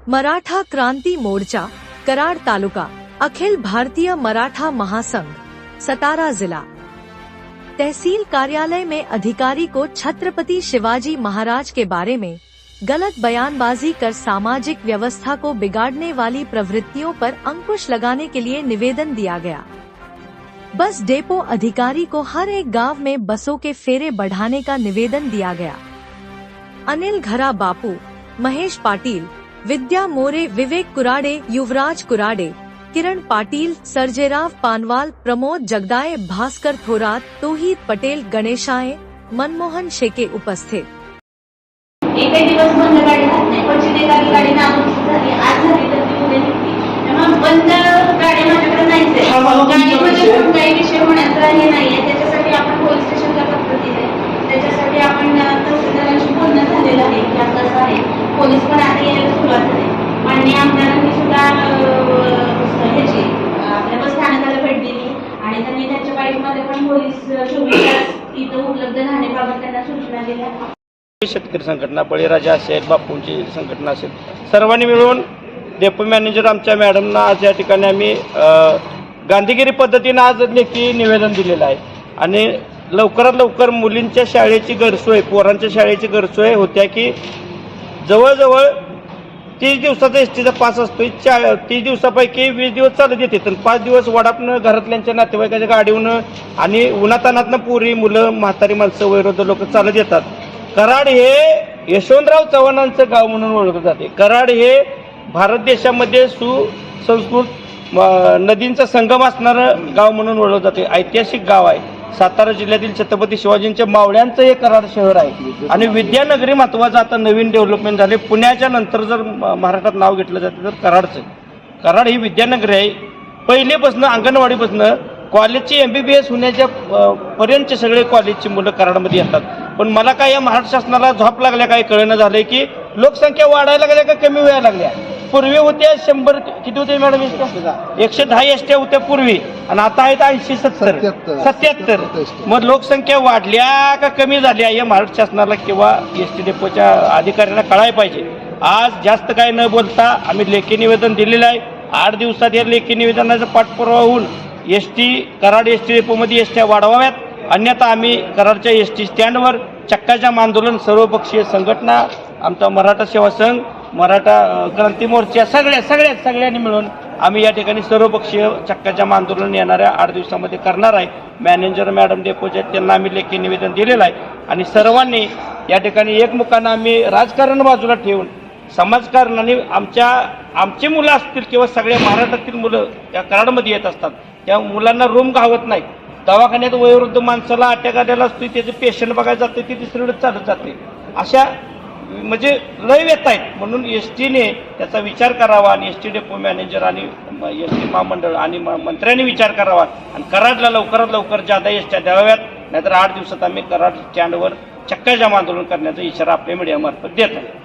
मराठा क्रांति मोर्चा कराड तालुका अखिल भारतीय मराठा महासंघ सतारा जिला। तहसील कार्यालय में अधिकारी को छत्रपति शिवाजी महाराज के बारे में गलत बयानबाजी कर सामाजिक व्यवस्था को बिगाड़ने वाली प्रवृत्तियों पर अंकुश लगाने के लिए निवेदन दिया गया। बस डेपो अधिकारी को हर एक गांव में बसों के फेरे बढ़ाने का निवेदन दिया गया। अनिल घरा बापू, महेश पाटिल, विद्या मोरे, विवेक कुराडे, युवराज कुराडे, किरण पाटिल, सर्जेराव पानवाल, प्रमोद जगदाळे, भास्कर थोरात, तोहित पटेल, गणेशाय, मनमोहन शेके उपस्थित। एकही दिवस बंद गाडी राहत नाही, पण एखादी गाडी नामोशी झाली, आज झाली तर ती उद्या निघते। त्यामुळे बंद गाडी माझ्याकडे नाहीच आहे। गाडीमध्ये कोणताही विषय होण्याचा हे नाहीये, त्याच्यासाठी आपण पोलीस स्टेशनला पत्र दिलंय, त्याच्यासाठी आपण तहसीलदारांशी बोलणं झालेलं आहे की असं असं आहे। पोलीस पण आता यायला सुरुवात झाली। माननीय आमदारांनी सुद्धा ह्याची आपल्या बस स्थानकाला भेट दिली आणि त्यांनी त्यांच्या बाईकमध्ये पण पोलीस 24 तास इथं उपलब्ध राहण्याबाबत त्यांना सूचना दिल्या। शेतकरी संघटना, बळीराजा असेल, बापूंची संघटना असेल, सर्वांनी मिळून डेपो मॅनेजर आमच्या मॅडमना आज या ठिकाणी आम्ही गांधीगिरी पद्धतीनं आज लेखी निवेदन दिलेलं आहे। आणि लवकरात लवकर मुलींच्या शाळेची गैरसोय, पोरांच्या शाळेची गैरसोय होत्या की जवळजवळ 30 दिवसाचा एसटीचा पास असतो। 30 दिवसापैकी 20 दिवस चालत येते, तर 5 दिवस वडापनं घरातल्यांच्या नातेवाईकाच्या गाडीवनं आणि उन्हातानातनं पुरी मुलं, म्हातारी माणसं, वयोवृद्ध लोक चालत येतात। कराड हे यशवंतराव चव्हाणांचं गाव म्हणून ओळखलं जाते। कराड हे भारत देशामध्ये सुसंस्कृत नदींचा संगम असणारं गाव म्हणून ओळखलं जाते। ऐतिहासिक गाव आहे। सातारा जिल्ह्यातील छत्रपती शिवाजींच्या मावळ्यांचं हे कराड शहर आहे आणि विद्यानगरी महत्वाचं आता नवीन डेव्हलपमेंट झाले। पुण्याच्या नंतर जर महाराष्ट्रात नाव घेतलं जातं तर कराडचं। कराड ही विद्यानगरी आहे। पहिलेपासून अंगणवाडीपासून कॉलेजची MBBS होण्याच्या पर्यंतचे सगळे कॉलेजची मुलं कराडमध्ये येतात। पण मला काय या महाराष्ट्र शासनाला झोप लागल्या, काय कळणं झालंय की लोकसंख्या वाढायला लागल्या का कमी व्हायला लागल्या। पूर्वी होत्या 100, किती होते मॅडम? 110 एसट्या होत्या पूर्वी आणि आता आहेत 80, 70, 77। मग लोकसंख्या वाढल्या का कमी झाल्या या महाराष्ट्र शासनाला किंवा एसटी डेपोच्या अधिकाऱ्यांना कळायला पाहिजे। आज जास्त काय न बोलता आम्ही लेखी निवेदन दिलेलं आहे। 8 दिवसात या लेखी निवेदनाचा पाठपुरावा होऊन कराड एसटी डेपोमध्ये एसट्या वाढवाव्यात, अन्यथा आम्ही कराडच्या एसटी स्टँडवर चक्काजाम आंदोलन, सर्वपक्षीय संघटना, आमचा मराठा सेवा संघ, मराठा क्रांती मोर्चा सगळ्यांनी मिळून आम्ही या ठिकाणी सर्वपक्षीय चक्काजाम आंदोलन येणाऱ्या 8 दिवसामध्ये करणार आहे। मॅनेजर मॅडम डेपोचे त्यांना आम्ही लेखी निवेदन दिलेलं आहे आणि सर्वांनी या ठिकाणी एकमुखानं आम्ही राजकारण बाजूला ठेवून समाजकारणाने आमची मुलं असतील किंवा सगळ्या महाराष्ट्रातील मुलं या कराडमध्ये येत असतात, त्या मुलांना रूम घावत नाही। दवाखान्यात वयोवृद्ध माणसाला अटॅक आलेला असतो, त्याचे पेशंट बघायला जाते, ती तिसरीकडे चालत जाते। अशा म्हणजे लय येत आहेत। म्हणून एसटीने त्याचा विचार करावा आणि एसटी डेपो मॅनेजर आणि एसटी महामंडळ आणि मंत्र्यांनी विचार करावा आणि कराडला लवकरात लवकर जादा एसट्या द्याव्यात, नाहीतर 8 दिवसात आम्ही कराड स्टँडवर चक्काजाम आंदोलन करण्याचा इशारा आपल्या मीडियामार्फत देत आहे।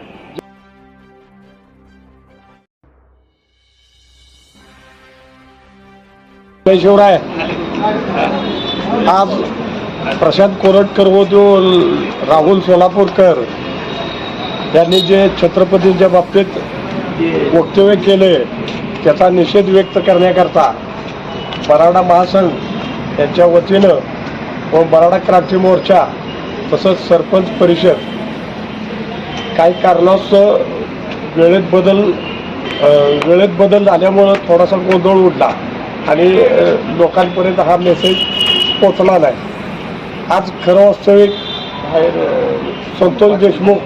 शिवराय, आज प्रशांत कोरटकर व जो राहुल सोलापूरकर यांनी जे छत्रपतींच्या बाबतीत वक्तव्य केले त्याचा निषेध व्यक्त करण्याकरता मराठा महासंघ यांच्या वतीनं व मराठा क्रांती मोर्चा तसंच सरपंच परिषद काही कारणास्तव वेळेत बदल झाल्यामुळं थोडासा गोंधळ उडला आणि लोकांपर्यंत हा मेसेज पोचला नाही। आज खरं वास्तविक संतोष देशमुख,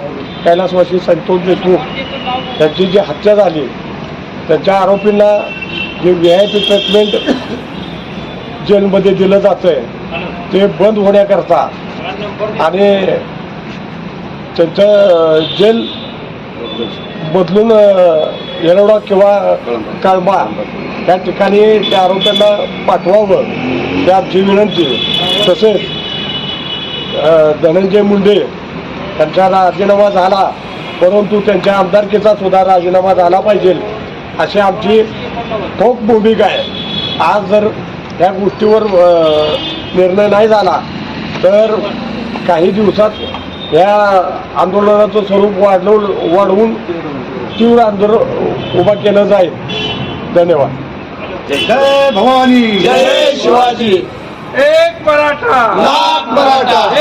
कैलासवासी संतोष देशमुख यांची जी हत्या झाली, त्यांच्या आरोपींना जे VIP ट्रीटमेंट जेलमध्ये दिलं जातं आहे ते बंद होण्याकरता आणि त्यांचं जेल बदलून येरवडा किंवा कळंबा त्या ठिकाणी त्या आरोपींना पाठवावं ही आमची विनंती। तसेच धनंजय मुंडे त्यांचा राजीनामा झाला, परंतु त्यांच्या आमदारकीचा सुद्धा राजीनामा झाला पाहिजे अशी आमची ठोक भूमिका आहे। आज जर या गोष्टीवर निर्णय नाही झाला तर काही दिवसात या आंदोलनाचं स्वरूप वाढवून तीव्र आंदोलन उभा केलं जाईल. धन्यवाद. जय भवानी, जय शिवाजी. एक मराठा, लाख मराठा.